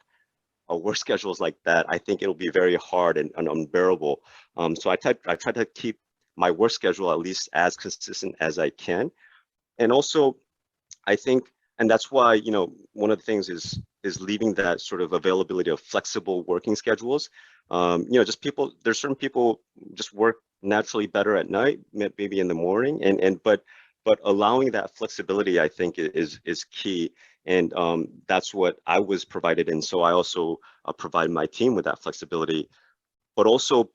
schedules like that, I think it'll be very hard and unbearable. So I try to keep my work schedule at least as consistent as I can. And also, I think, and that's why, one of the things is leaving that sort of availability of flexible working schedules. Just there's certain people just work naturally better at night, maybe in the morning, but allowing that flexibility, I think, is key. And that's what I was provided. And so I also provide my team with that flexibility, but also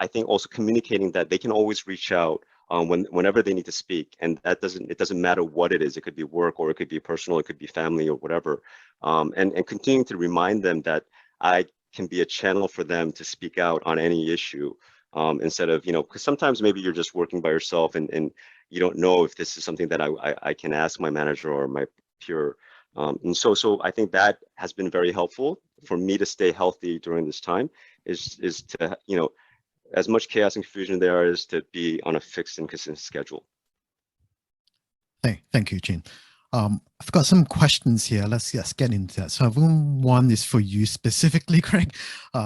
I think also communicating that they can always reach out whenever they need to speak. And it doesn't matter what it is. It could be work, or it could be personal, it could be family, or whatever. And continuing to remind them that I can be a channel for them to speak out on any issue. instead of, because sometimes maybe you're just working by yourself and you don't know if this is something that I can ask my manager or my peer. And so I think that has been very helpful for me to stay healthy during this time, is to, as much chaos and confusion there is, to be on a fixed and consistent schedule. Thank you, Jin. I've got some questions here. Let's get into that. So one is for you specifically, Craig.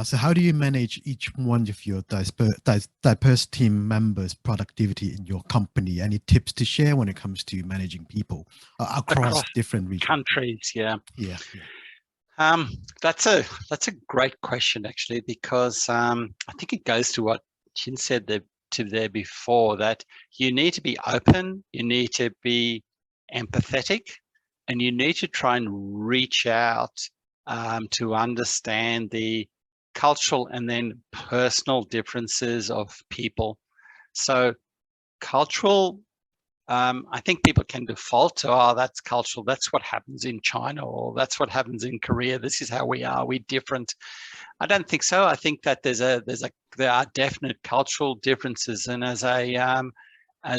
So how do you manage each one of your diverse team members' productivity in your company? Any tips to share when it comes to managing people across different regions? Countries, yeah. Yeah. That's a great question, actually, because I think it goes to what Chin said there before, that you need to be open, you need to be empathetic, and you need to try and reach out to understand the cultural and then personal differences of people. So cultural, I think people can default to, oh, that's cultural, that's what happens in China, or that's what happens in Korea, this is how we are, we're different. I don't think so. I think that there are definite cultural differences, and as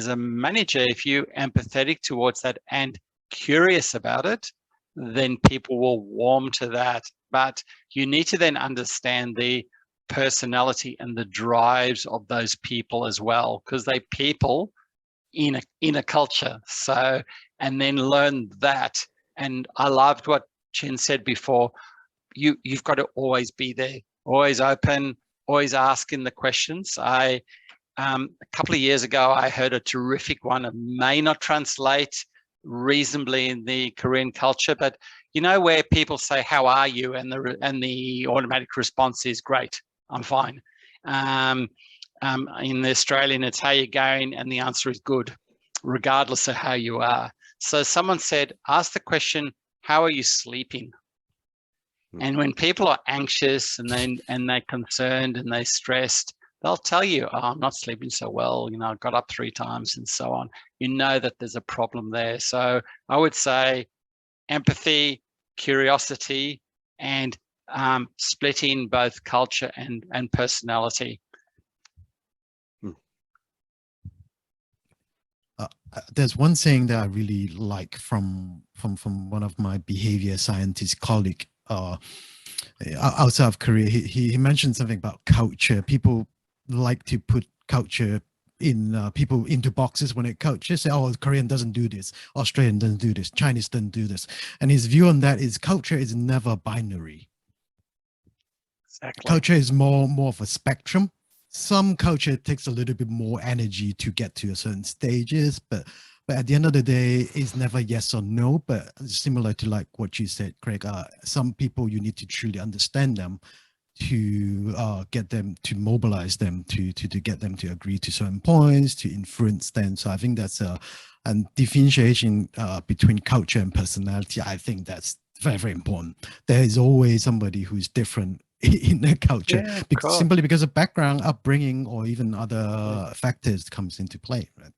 a manager, if you're empathetic towards that and curious about it, then people will warm to that. But you need to then understand the personality and the drives of those people as well, because they're people in a culture. So, and then learn that. And I loved what Chin said before. You've got to always be there, always open, always asking the questions. A couple of years ago, I heard a terrific one. It may not translate reasonably in the Korean culture, but where people say, "How are you?" and the automatic response is, "Great, I'm fine." In the Australian, it's, "How you going?" and the answer is good, regardless of how you are. So someone said, ask the question, "How are you sleeping?" And when people are anxious and they're concerned and they're stressed, they'll tell you, "Oh, I'm not sleeping so well. I got up 3 times," and so on. You know that there's a problem there. So I would say empathy, curiosity, and splitting both culture and personality. There's one saying that I really like from one of my behavior scientist colleague outside of Korea. He mentioned something about culture. People like to put culture in people into boxes when it culture. Say, "Oh, Korean doesn't do this, Australian doesn't do this, Chinese doesn't do this." And his view on that is culture is never binary. Exactly. Culture is more of a spectrum. Some culture takes a little bit more energy to get to a certain stages, but at the end of the day, it's never yes or no. But similar to like what you said, Craig, some people you need to truly understand them to get them, to mobilize them, to get them to agree to certain points, to influence them. So I think that's and differentiation between culture and personality. I think that's very, very important. There is always somebody who's different in their culture, simply because of background, upbringing, or even other factors comes into play. Right?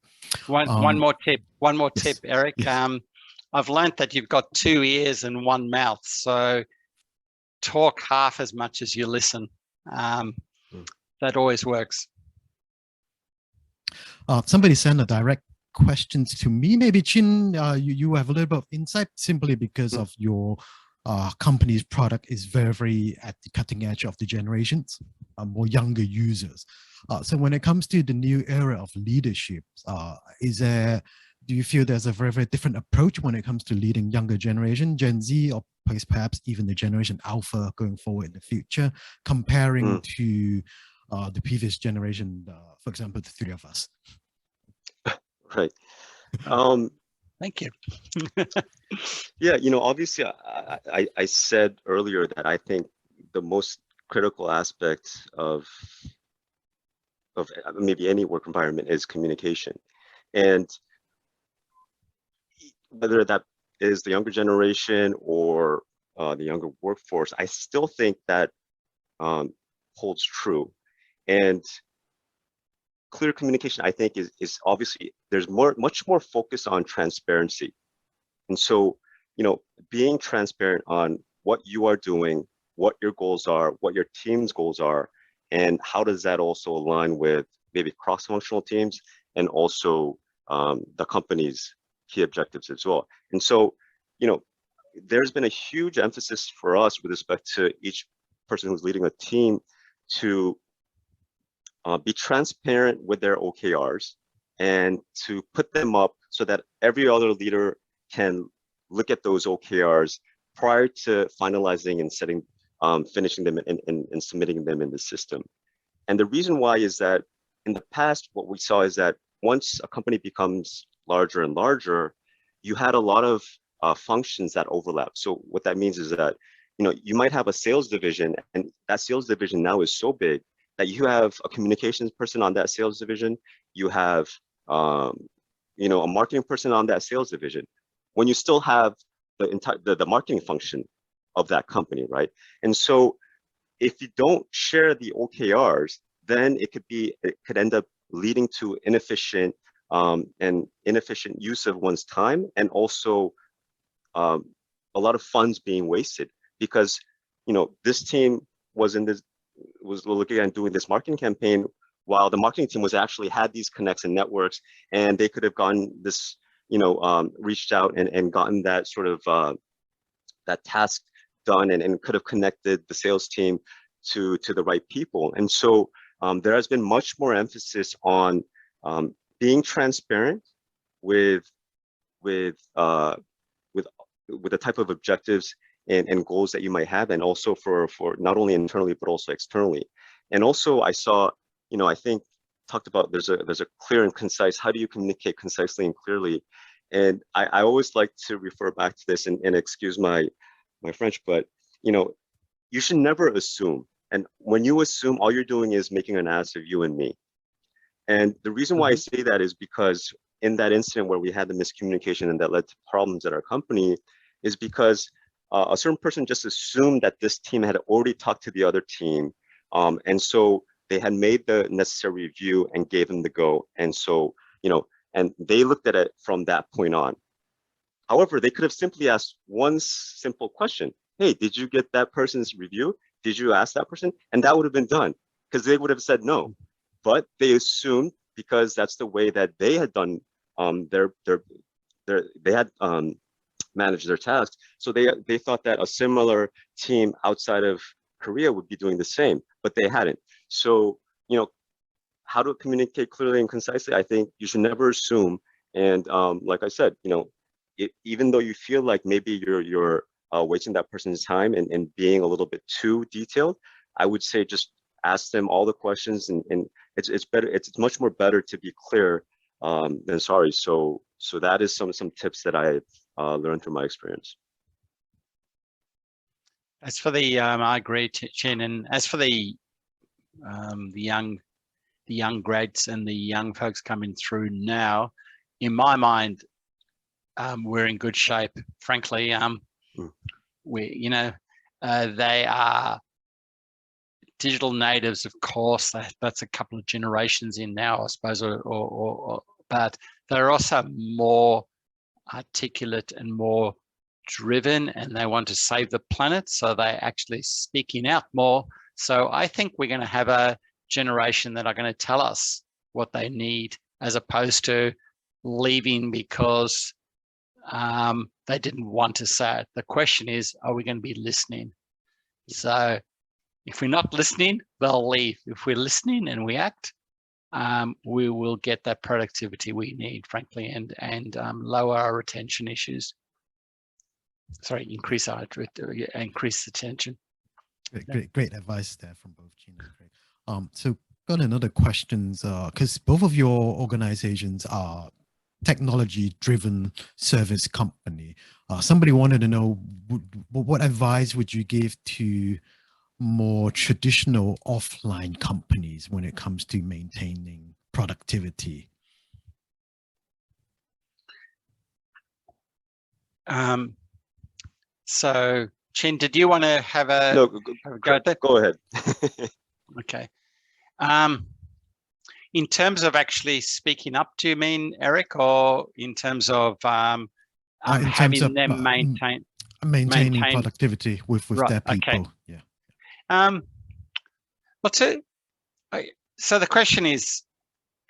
One more tip, yes, Eric. yes. I've learned that you've got 2 ears and 1 mouth, so talk half as much as you listen. That always works. Somebody sent a direct questions to me. Maybe Chin, you have a little bit of insight simply because of your company's product is very, very at the cutting edge of the generations, more younger users. So when it comes to the new era of leadership, do you feel there's a very, very different approach when it comes to leading younger generation, Gen Z, or perhaps even the generation Alpha going forward in the future, comparing to the previous generation, for example, the 3 of us? Right. Thank you. Yeah, obviously, I said earlier that I think the most critical aspect of maybe any work environment is communication, and whether that is the younger generation or the younger workforce, I still think that holds true. And clear communication, I think, is obviously, there's much more focus on transparency. And so, being transparent on what you are doing, what your goals are, what your team's goals are, and how does that also align with maybe cross-functional teams and also the company's key objectives as well. And so, there's been a huge emphasis for us with respect to each person who's leading a team to be transparent with their OKRs and to put them up so that every other leader can look at those OKRs prior to finalizing and finishing them and submitting them in the system. And the reason why is that in the past, what we saw is that once a company becomes larger and larger, you had a lot of functions that overlap. So what that means is that, you might have a sales division, and that sales division now is so big that you have a communications person on that sales division, you have a marketing person on that sales division, when you still have the marketing function of that company, right? And so if you don't share the OKRs, then it could end up leading to inefficient use of one's time, and also a lot of funds being wasted, because this team was looking at doing this marketing campaign while the marketing team was actually had these connects and networks, and they could have gotten this, reached out and gotten that sort of that task done, and could have connected the sales team to the right people. And so there has been much more emphasis on being transparent with the type of objectives and goals that you might have, and also for not only internally but also externally. And also I saw, I think talked about there's a clear and concise, how do you communicate concisely and clearly? And I always like to refer back to this, and excuse my French, but you should never assume. And when you assume, all you're doing is making an ass of you and me. And the reason why I say that is because in that incident where we had the miscommunication and that led to problems at our company, is because a certain person just assumed that this team had already talked to the other team. And so they had made the necessary review and gave them the go. And so, and they looked at it from that point on. However, they could have simply asked one simple question. Hey, did you get that person's review? Did you ask that person? And that would have been done, because they would have said no. But they assumed, because that's the way that they had done they had managed their tasks. So they thought that a similar team outside of Korea would be doing the same, but they hadn't. So, how to communicate clearly and concisely, I think you should never assume. And like I said, even though you feel like maybe you're wasting that person's time and being a little bit too detailed, I would say just ask them all the questions, and it's better. It's much more better to be clear than sorry. So that is some tips that I've learned through my experience. As for the, I agree, Chen, and as for the young grads and the young folks coming through now, in my mind, we're in good shape. Frankly, they are digital natives, of course. That's a couple of generations in now, I suppose, but they're also more articulate and more driven, and they want to save the planet, so they're actually speaking out more. So I think we're going to have a generation that are going to tell us what they need, as opposed to leaving because they didn't want to say it. The question is, are we going to be listening? So if we're not listening, they'll leave. If we're listening and we act, we will get that productivity we need, frankly, and lower our retention issues. Sorry, increase retention. Great advice there from both Gene and Craig. So got another questions, because both of your organizations are technology-driven service company. Somebody wanted to know, what advice would you give to more traditional offline companies when it comes to maintaining productivity? So, Chen, did you want to have a no? Go at that? Go ahead. Okay. In terms of actually speaking up, do you mean, Eric, or in terms of having them maintaining productivity with right, their people? Okay. Yeah. Well, So the question is,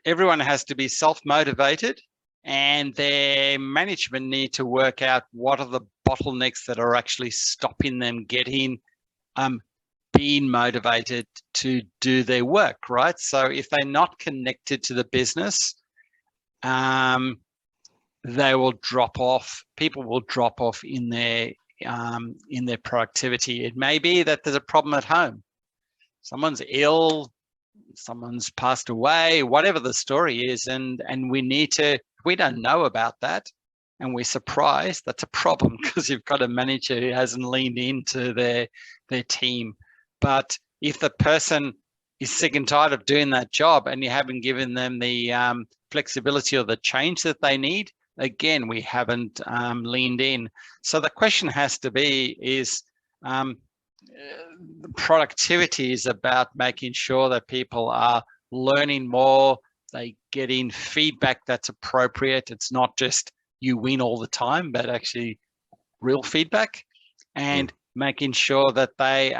everyone has to be self-motivated, and their management need to work out what are the bottlenecks that are actually stopping them getting being motivated to do their work, right? So if they're not connected to the business, they will drop off. People will drop off in their productivity. It may be that there's a problem at home. Someone's ill, someone's passed away, whatever the story is, and we need to, if we don't know about that and we're surprised, that's a problem, because you've got a manager who hasn't leaned into their team. But if the person is sick and tired of doing that job and you haven't given them the flexibility or the change that they need, again, we haven't leaned in. So the question has to be is, productivity is about making sure that people are learning more, they getting feedback that's appropriate. It's not just you win all the time, but actually real feedback, and making sure that they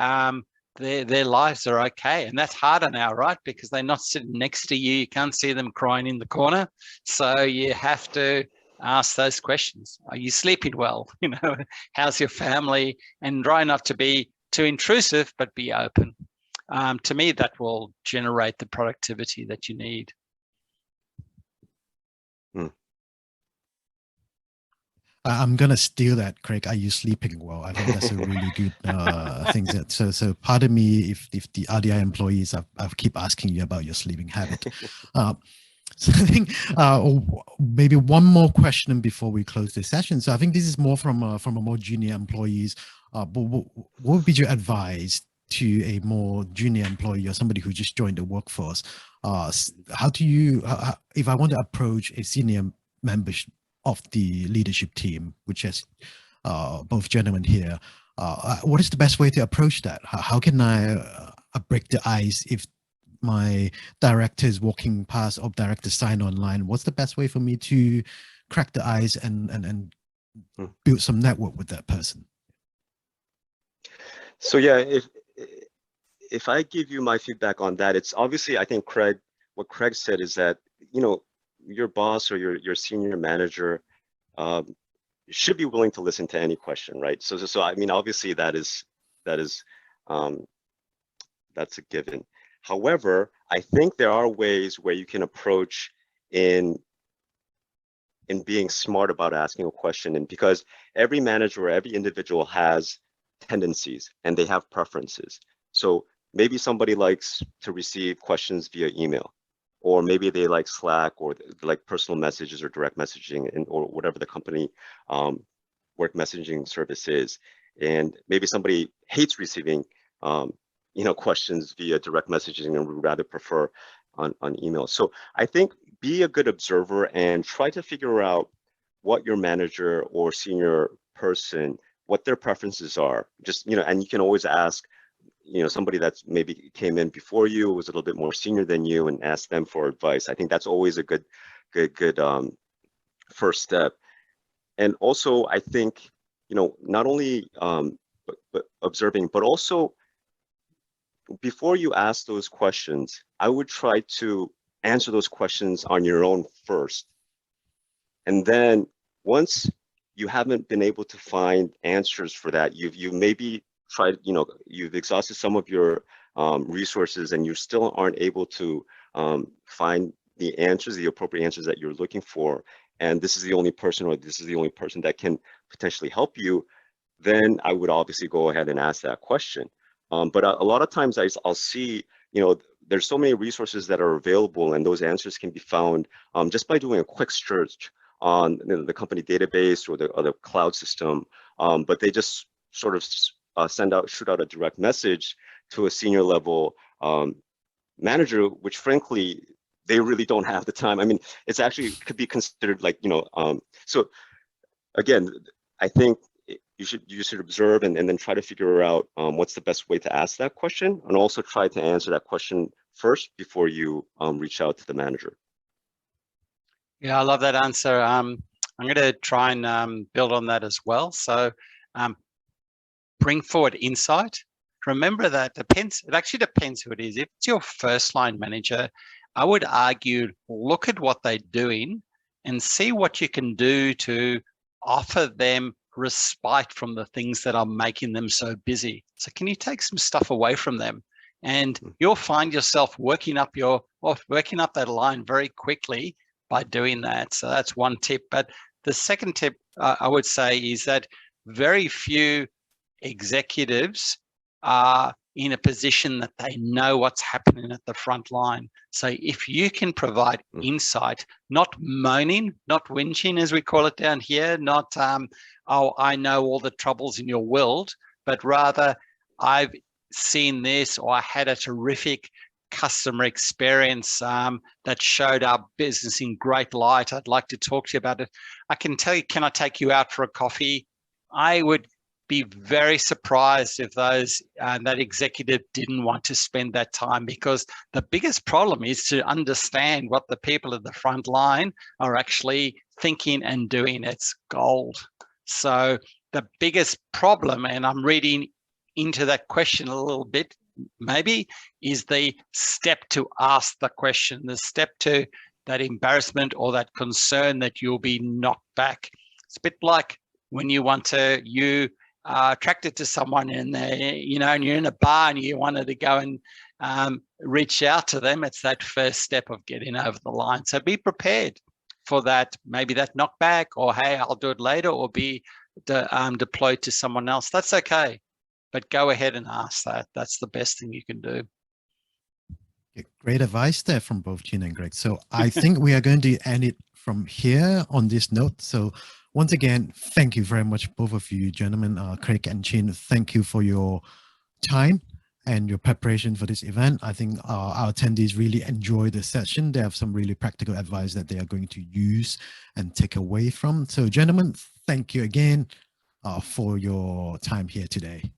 their lives are okay. And that's harder now, right? Because they're not sitting next to you. You can't see them crying in the corner. So you have to ask those questions. Are you sleeping well? You know, how's your family? And try not to be too intrusive, but be open. To me, that will generate the productivity that you need. I'm gonna steal that, Craig. Are you sleeping well? I think that's a really good thing. So pardon me if the RDI employees I've keep asking you about your sleeping habit. So I think maybe one more question before we close this session. So I think this is more from a more junior employees. But what would be your advice to a more junior employee or somebody who just joined the workforce? How do you, if I want to approach a senior member of the leadership team, which has both gentlemen here, what is the best way to approach that? How can I break the ice if my director is walking past or director sign online? What's the best way for me to crack the ice and build some network with that person? So yeah, if I give you my feedback on that, it's obviously, I think what Craig said is that, you know, your boss or your senior manager should be willing to listen to any question, right? So I mean, obviously that's a given. However, I think there are ways where you can approach in being smart about asking a question, and because every manager or every individual has tendencies and they have preferences. So maybe somebody likes to receive questions via email, or maybe they like Slack, or like personal messages or direct messaging, or whatever the company work messaging service is. And maybe somebody hates receiving questions via direct messaging and would rather prefer on email. So I think be a good observer and try to figure out what your manager or senior person, what their preferences are. Just, and you can always ask, somebody that's maybe came in before you, was a little bit more senior than you, and ask them for advice. I think that's always a good first step. And also, I think, not only but observing, but also before you ask those questions, I would try to answer those questions on your own first. And then once you haven't been able to find answers for that, you've maybe tried, you've exhausted some of your resources, and you still aren't able to find the answers, the appropriate answers that you're looking for, and this is the only person, or this is the only person that can potentially help you, then I would obviously go ahead and ask that question. But a lot of times I'll see, there's so many resources that are available, and those answers can be found just by doing a quick search on the company database or the cloud system. But they just sort of shoot out a direct message to a senior level manager, which frankly, they really don't have the time. I mean, it's actually could be considered like, so again, I think you should observe and then try to figure out what's the best way to ask that question, and also try to answer that question first before you reach out to the manager. Yeah, I love that answer. I'm going to try and build on that as well. So bring forward insight. remember that it actually depends who it is. If it's your first line manager, I would argue, look at what they're doing and see what you can do to offer them respite from the things that are making them so busy. So can you take some stuff away from them? And you'll find yourself working up that line very quickly by doing that. So that's one tip. But the second tip I would say is that very few executives are in a position that they know what's happening at the front line. So if you can provide insight, not moaning, not whinging, as we call it down here, not, oh, I know all the troubles in your world, but rather I've seen this, or I had a terrific customer experience that showed our business in great light. I'd like to talk to you about it. I can tell you, can I take you out for a coffee? I would be very surprised if that executive didn't want to spend that time, because the biggest problem is to understand what the people at the front line are actually thinking and doing. It's gold. So the biggest problem, and I'm reading into that question a little bit, maybe, is the step to ask the question, the step to that embarrassment or that concern that you'll be knocked back. It's a bit like when you attracted to someone and and you're in a bar and you wanted to go and reach out to them. It's that first step of getting over the line. So be prepared for that, maybe that knockback, or hey, I'll do it later, or be deployed to someone else. That's okay, but go ahead and ask that. That's the best thing you can do. Great advice there from both Gina and Greg. So I think we are going to end it from here on this note. So once again, thank you very much, both of you gentlemen, Craig and Chin. Thank you for your time and your preparation for this event. I think our attendees really enjoyed the session. They have some really practical advice that they are going to use and take away from. So gentlemen, thank you again for your time here today.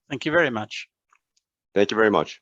Thank you very much. Thank you very much.